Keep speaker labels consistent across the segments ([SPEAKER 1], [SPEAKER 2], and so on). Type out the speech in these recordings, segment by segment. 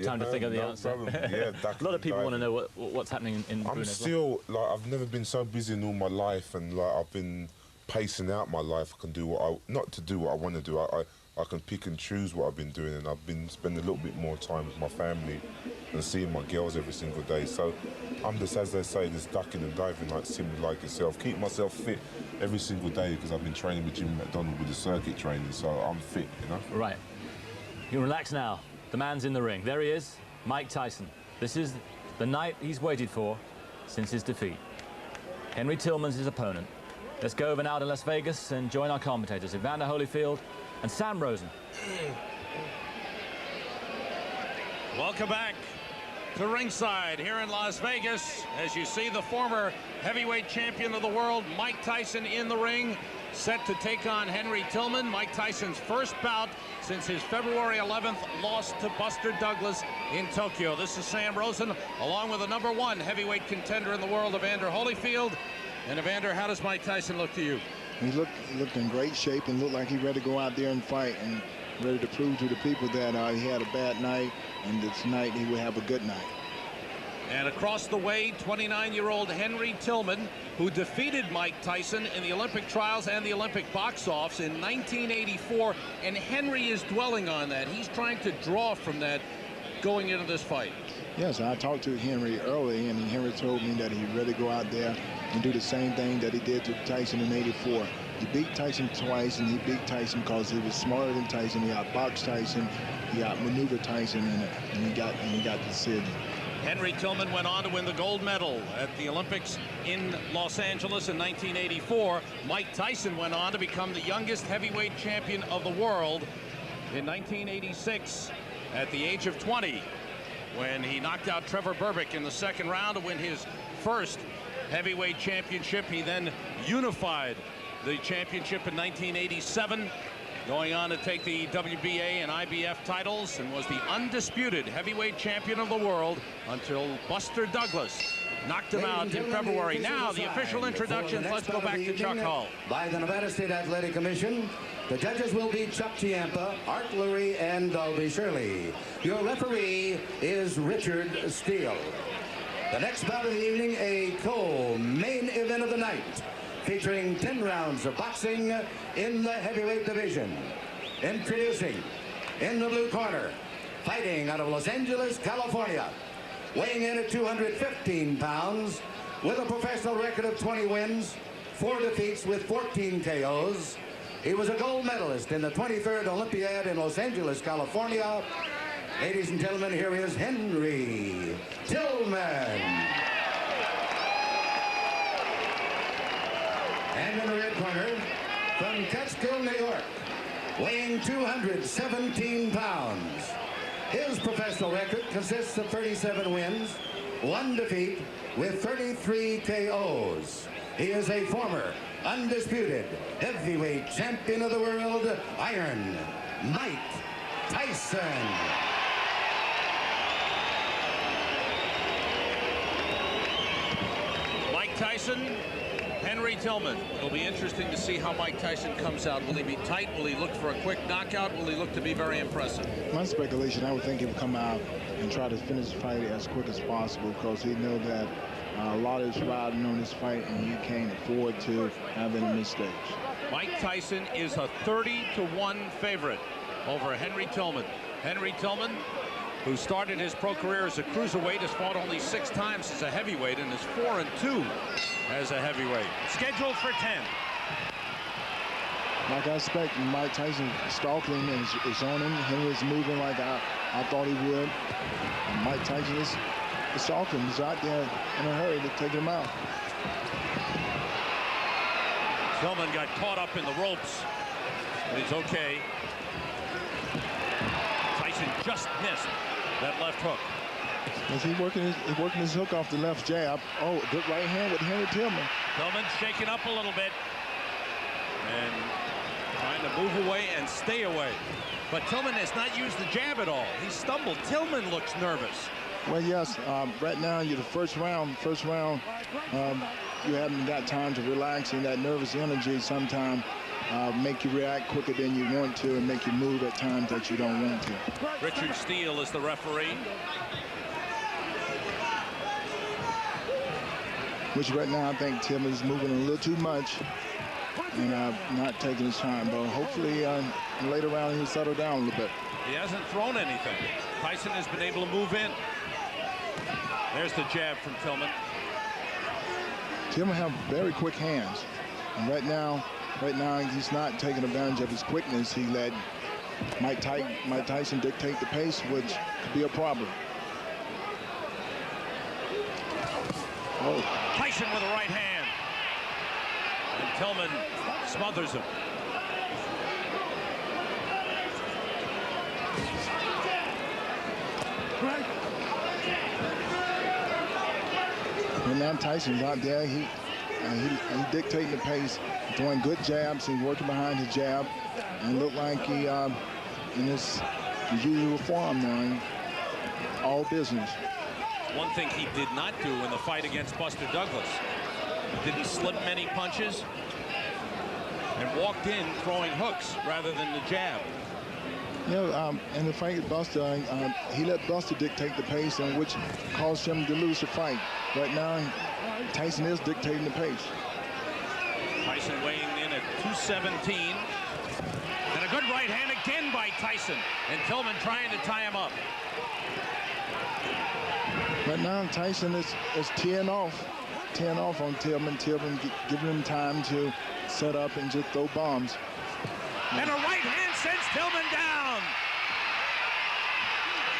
[SPEAKER 1] Time to think of the answer.
[SPEAKER 2] Yeah,
[SPEAKER 1] a lot of people want to know what's happening in Bruno.
[SPEAKER 2] I'm still, like, I've never been so busy in all my life, and like I've been pacing out my life. I can do not to do what I want to do. I can pick and choose what I've been doing, and I've been spending a little bit more time with my family and seeing my girls every single day. So I'm just, as they say, just ducking and diving, like simply like yourself. Keep myself fit every single day because I've been training with Jimmy McDonald with the circuit training, so I'm fit, you know.
[SPEAKER 1] Right. You can relax now. The man's in the ring. There he is, Mike Tyson. This is the night he's waited for since his defeat. Henry Tillman's his opponent. Let's go over now to Las Vegas and join our commentators, Evander Holyfield and Sam Rosen.
[SPEAKER 3] Welcome back to ringside here in Las Vegas. As you see, the former heavyweight champion of the world, Mike Tyson, in the ring, set to take on Henry Tillman. Mike Tyson's first bout since his February 11th loss to Buster Douglas in Tokyo. This is Sam Rosen, along with the #1 heavyweight contender in the world, Evander Holyfield. And Evander, how does Mike Tyson look to you?
[SPEAKER 4] He looked in great shape and looked like he's ready to go out there and fight and ready to prove to the people that he had a bad night and that tonight he will have a good night.
[SPEAKER 3] And across the way, 29-year-old Henry Tillman, who defeated Mike Tyson in the Olympic trials and the Olympic box-offs in 1984. And Henry is dwelling on that. He's trying to draw from that going into this fight.
[SPEAKER 4] Yes, I talked to Henry early, and Henry told me that he's ready to go out there and do the same thing that he did to Tyson in '84. He beat Tyson twice, and he beat Tyson because he was smarter than Tyson. He outboxed Tyson, he outmaneuvered Tyson, and he got the decision.
[SPEAKER 3] Henry Tillman went on to win the gold medal at the Olympics in Los Angeles in 1984. Mike Tyson went on to become the youngest heavyweight champion of the world in 1986 at the age of 20, when he knocked out Trevor Berbick in the second round to win his first heavyweight championship. He then unified the championship in 1987, going on to take the WBA and IBF titles, and was the undisputed heavyweight champion of the world until Buster Douglas knocked him out in February. Now the official introductions. Let's go back to Chuck Hull.
[SPEAKER 5] By the Nevada State Athletic Commission, the judges will be Chuck Chiampa, Art Lurie, and Dalby Shirley. Your referee is Richard Steele. The next bout of the evening, a co-main event of the night, featuring 10 rounds of boxing in the heavyweight division. Introducing, in the blue corner, fighting out of Los Angeles, California, weighing in at 215 pounds, with a professional record of 20 wins, 4 defeats with 14 KOs. He was a gold medalist in the 23rd Olympiad in Los Angeles, California. Ladies and gentlemen, here is Henry Tillman. And in the red corner, from Catskill, New York, weighing 217 pounds. His professional record consists of 37 wins, 1 defeat, with 33 KOs. He is a former undisputed heavyweight champion of the world, Iron Mike Tyson.
[SPEAKER 3] Mike Tyson, Henry Tillman. It'll be interesting to see how Mike Tyson comes out. Will he be tight? Will he look for a quick knockout? Will he look to be very impressive?
[SPEAKER 4] My speculation, I would think he would come out and try to finish the fight as quick as possible, because he knows that a lot is riding on this fight, and you can't afford to have any mistakes.
[SPEAKER 3] Mike Tyson is a 30-1 favorite over Henry Tillman. Henry Tillman, who started his pro career as a cruiserweight, has fought only 6 times as a heavyweight and is 4-2 as a heavyweight. Scheduled for 10.
[SPEAKER 4] Like I expect, Mike Tyson stalking and is on him. Henry's moving like I thought he would. And Mike Tyson is stalking. He's out there in a hurry to take him out.
[SPEAKER 3] Tillman got caught up in the ropes, but he's okay. Tyson just missed that left hook.
[SPEAKER 4] Is he working his hook off the left jab? Oh, good right hand with Henry Tillman.
[SPEAKER 3] Tillman shaking up a little bit and trying to move away and stay away. But Tillman has not used the jab at all. He stumbled. Tillman looks nervous.
[SPEAKER 4] Well, yes. Right now, you're the first round. You haven't got time to relax in that nervous energy. Sometimes make you react quicker than you want to and make you move at times that you don't want to.
[SPEAKER 3] Richard Steele is the referee.
[SPEAKER 4] Which right now I think Tillman is moving a little too much and not taking his time. But hopefully in the later round he'll settle down a little bit.
[SPEAKER 3] He hasn't thrown anything. Tyson has been able to move in. There's the jab from Tillman.
[SPEAKER 4] Tillman have very quick hands. And right now he's not taking advantage of his quickness. He let Mike Tyson dictate the pace, which could be a problem. Oh.
[SPEAKER 3] Tyson with a right hand. And Tillman smothers him.
[SPEAKER 4] And now Tyson's out there. He's dictating the pace, throwing good jabs. He's working behind his jab, and look like he in his usual form now. All business.
[SPEAKER 3] One thing he did not do in the fight against Buster Douglas, didn't slip many punches and walked in throwing hooks rather than the jab.
[SPEAKER 4] In the fight with Buster, he let Buster dictate the pace, and which caused him to lose the fight. Right now, Tyson is dictating the pace.
[SPEAKER 3] Tyson weighing in at 217. And a good right hand again by Tyson. And Tillman trying to tie him up.
[SPEAKER 4] Right now, Tyson is teeing off on Tillman. Tillman giving him time to set up and just throw bombs.
[SPEAKER 3] And a right hand sends Tillman down.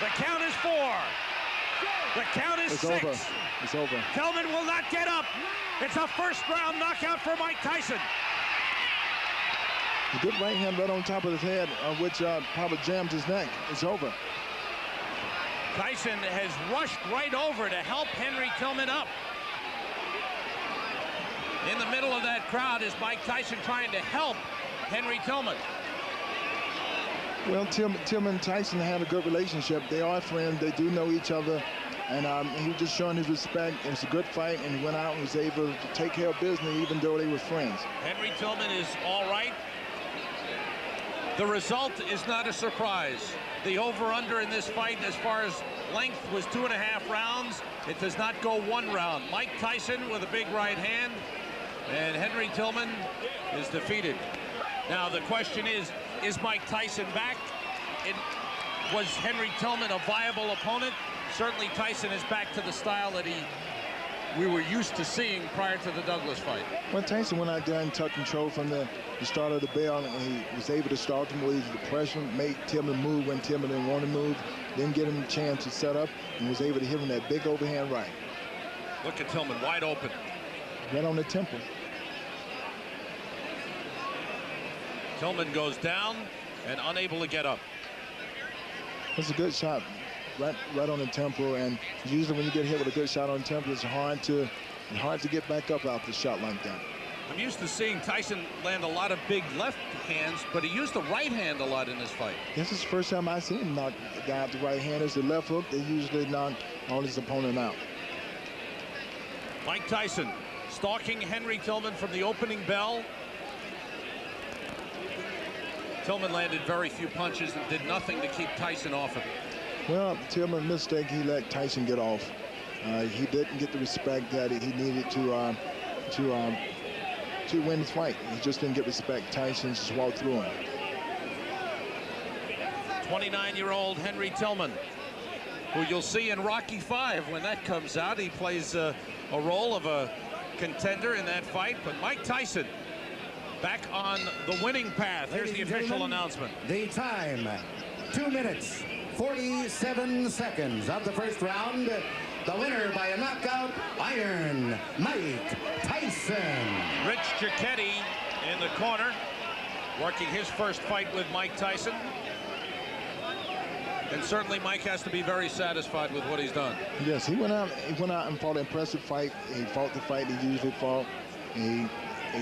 [SPEAKER 3] The count is 4. The count is 6.
[SPEAKER 4] Over. It's over.
[SPEAKER 3] Tillman will not get up. It's a first-round knockout for Mike Tyson.
[SPEAKER 4] A good right hand right on top of his head, which probably jammed his neck. It's over.
[SPEAKER 3] Tyson has rushed right over to help Henry Tillman up. In the middle of that crowd is Mike Tyson trying to help Henry Tillman.
[SPEAKER 4] Well, Tillman and Tyson had a good relationship. They are friends. They do know each other. And he was just showing his respect. It was a good fight, and he went out and was able to take care of business even though they were friends.
[SPEAKER 3] Henry Tillman is all right. The result is not a surprise. The over-under in this fight as far as length was 2.5 rounds. It does not go 1 round. Mike Tyson with a big right hand, and Henry Tillman is defeated. Now the question is Mike Tyson back? Was Henry Tillman a viable opponent? Certainly Tyson is back to the style that we were used to seeing prior to the Douglas fight.
[SPEAKER 4] Well, Tyson went out there and took control from the start of the bell, and he was able to start him with the pressure, made Tillman move when Tillman didn't want to move, didn't get him a chance to set up, and was able to hit him that big overhand right.
[SPEAKER 3] Look at Tillman wide open.
[SPEAKER 4] Right on the temple.
[SPEAKER 3] Tillman goes down and unable to get up.
[SPEAKER 4] It's a good shot. Right on the temple, and usually when you get hit with a good shot on the temple, it's hard to get back up after a shot like that.
[SPEAKER 3] I'm used to seeing Tyson land a lot of big left hands, but he used the right hand a lot in this fight.
[SPEAKER 4] This is the first time I've seen him knock the guy out the right hand. It's the left hook. They usually knock all his opponent out.
[SPEAKER 3] Mike Tyson stalking Henry Tillman from the opening bell. Tillman landed very few punches and did nothing to keep Tyson off him.
[SPEAKER 4] Well, Tillman mistake, he let Tyson get off. He didn't get the respect that he needed to win his fight. He just didn't get respect. Tyson just walked through him.
[SPEAKER 3] 29-year-old Henry Tillman, who you'll see in Rocky V when that comes out. He plays a role of a contender in that fight. But Mike Tyson back on the winning path. Here's the official announcement.
[SPEAKER 5] The time, 2 minutes, 47 seconds of the first round. The winner by a knockout, Iron Mike Tyson.
[SPEAKER 3] Rich Giacchetti in the corner, working his first fight with Mike Tyson. And certainly Mike has to be very satisfied with what he's done.
[SPEAKER 4] Yes, he went out and fought an impressive fight. He fought the fight he usually fought. He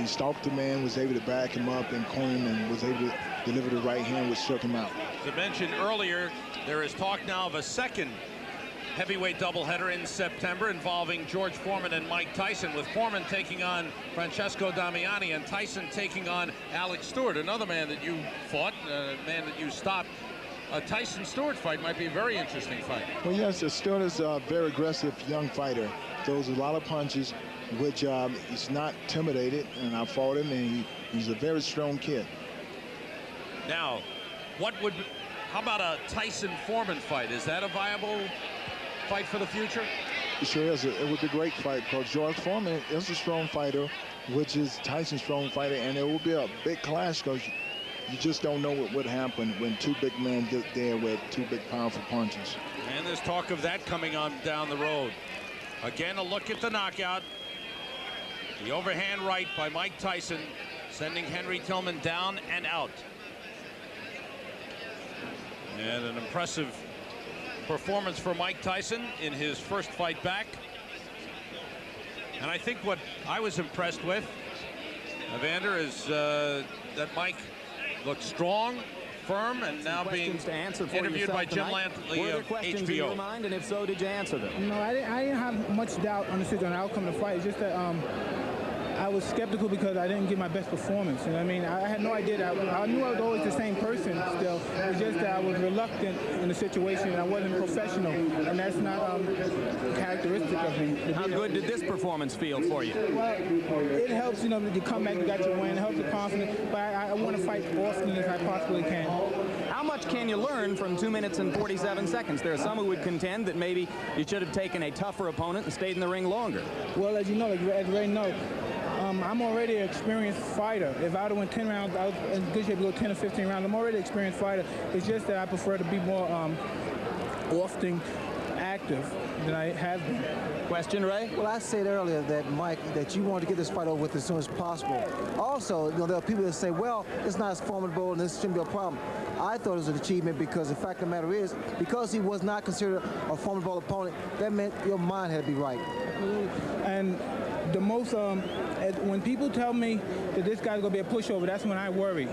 [SPEAKER 4] stalked the man, was able to back him up and corner him, and was able to deliver the right hand, which shook him out.
[SPEAKER 3] As I mentioned earlier, there is talk now of a second heavyweight doubleheader in September involving George Foreman and Mike Tyson, with Foreman taking on Francesco Damiani and Tyson taking on Alex Stewart, another man that you fought, a man that you stopped. A Tyson-Stewart fight might be a very interesting fight.
[SPEAKER 4] Well, yes, Stewart is a very aggressive young fighter. Throws a lot of punches, which he's not intimidated, and I fought him, and he's a very strong kid.
[SPEAKER 3] Now, how about a Tyson-Foreman fight? Is that a viable fight for the future?
[SPEAKER 4] It sure is. It would be a great fight, because George Foreman is a strong fighter, which is Tyson's strong fighter, and it will be a big clash, because you just don't know what would happen when two big men get there with two big powerful punches.
[SPEAKER 3] And there's talk of that coming on down the road. Again, a look at the knockout. The overhand right by Mike Tyson, sending Henry Tillman down and out. And an impressive performance for Mike Tyson in his first fight back. And I think what I was impressed with, Evander, is that Mike looked strong, firm, and now being interviewed by Jim Lantley of HBO.
[SPEAKER 6] In your mind, and if so, did you answer them?
[SPEAKER 7] No, I didn't have much doubt on the outcome of the fight. It's just that I was skeptical because I didn't give my best performance. You know what I mean? I had no idea that I knew I was always the same person still. It's just that I was reluctant in the situation and I wasn't professional, and that's not characteristic of me.
[SPEAKER 6] How good did this performance feel for you?
[SPEAKER 7] Well, it helps, you know, you come back, you got your win, it helps the confidence, but I want to fight often as I possibly can.
[SPEAKER 6] How much can you learn from 2 minutes and 47 seconds? There are some who would contend that maybe you should have taken a tougher opponent and stayed in the ring longer.
[SPEAKER 7] Well, as you know, as Ray knows, I'm already an experienced fighter. If I would have went 10 rounds, I was in good shape to go 10 or 15 rounds. I'm already an experienced fighter. It's just that I prefer to be more often active than I have been.
[SPEAKER 6] Question, Ray?
[SPEAKER 8] Well, I said earlier that, Mike, that you wanted to get this fight over with as soon as possible. Also, you know, there are people that say, well, it's not as formidable and this shouldn't be a problem. I thought it was an achievement because the fact of the matter is, because he was not considered a formidable opponent, that meant your mind had to be right.
[SPEAKER 7] And the most, when people tell me that this guy's going to be a pushover, that's when I worry.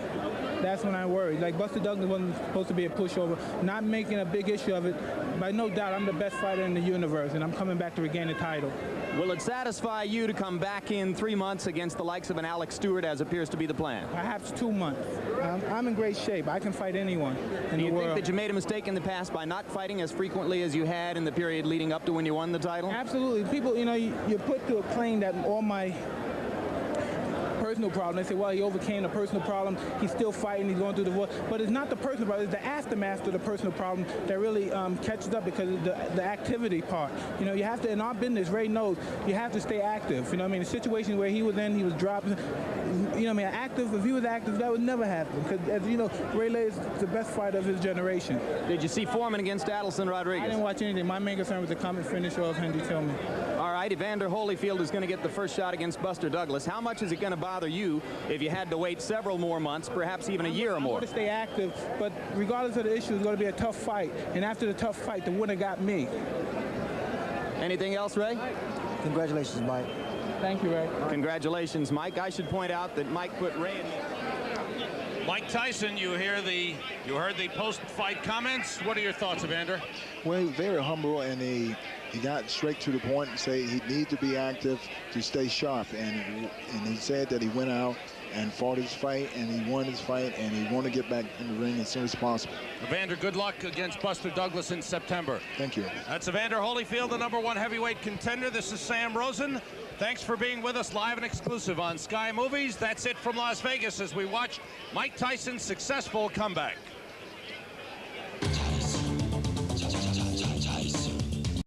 [SPEAKER 7] That's when I worry. Like Buster Douglas wasn't supposed to be a pushover, not making a big issue of it. By no doubt, I'm the best fighter in the universe, and I'm coming back to regain the title.
[SPEAKER 6] Will it satisfy you to come back in 3 months against the likes of an Alex Stewart, as appears to be the plan?
[SPEAKER 7] Perhaps 2 months. I'm in great shape. I can fight anyone in the world.
[SPEAKER 6] Do you think that you made a mistake in the past by not fighting as frequently as you had in the period leading up to when you won the title?
[SPEAKER 7] Absolutely. People, you know, you're put to a claim that all my personal problem. They say, well, he overcame the personal problem. He's still fighting. He's going through the divorce. But it's not the personal problem. It's the aftermath of the personal problem that really catches up because of the activity part. You know, you have to, in our business, Ray knows, you have to stay active. You know what I mean? The situation where he was in, he was dropping. You know what I mean? Active, if he was active, that would never happen. Because, as you know, Ray Lay is the best fighter of his generation.
[SPEAKER 6] Did you see Foreman against Adelson Rodriguez?
[SPEAKER 7] I didn't watch anything. My main concern was the comment finish of Henry Tillman.
[SPEAKER 6] All right, Evander Holyfield is going to get the first shot against Buster Douglas. How much is it going to bother you if you had to wait several more months, perhaps even a year or more?
[SPEAKER 7] I'm going to stay active, but regardless of the issue, it's going to be a tough fight. And after the tough fight, the winner got me.
[SPEAKER 6] Anything else, Ray?
[SPEAKER 8] Congratulations, Mike.
[SPEAKER 7] Thank you, Ray.
[SPEAKER 6] Congratulations, Mike. I should point out that Mike put Ray in.
[SPEAKER 3] Mike Tyson, you heard the post-fight comments. What are your thoughts, Evander?
[SPEAKER 4] Well, he was very humble, and he got straight to the point and say he needs to be active to stay sharp. And he said that he went out and fought his fight, and he won his fight, and he wanted to get back in the ring as soon as possible.
[SPEAKER 3] Evander, good luck against Buster Douglas in September.
[SPEAKER 4] Thank you.
[SPEAKER 3] That's Evander Holyfield, the #1 heavyweight contender. This is Sam Rosen. Thanks for being with us live and exclusive on Sky Movies. That's it from Las Vegas as we watch Mike Tyson's successful comeback.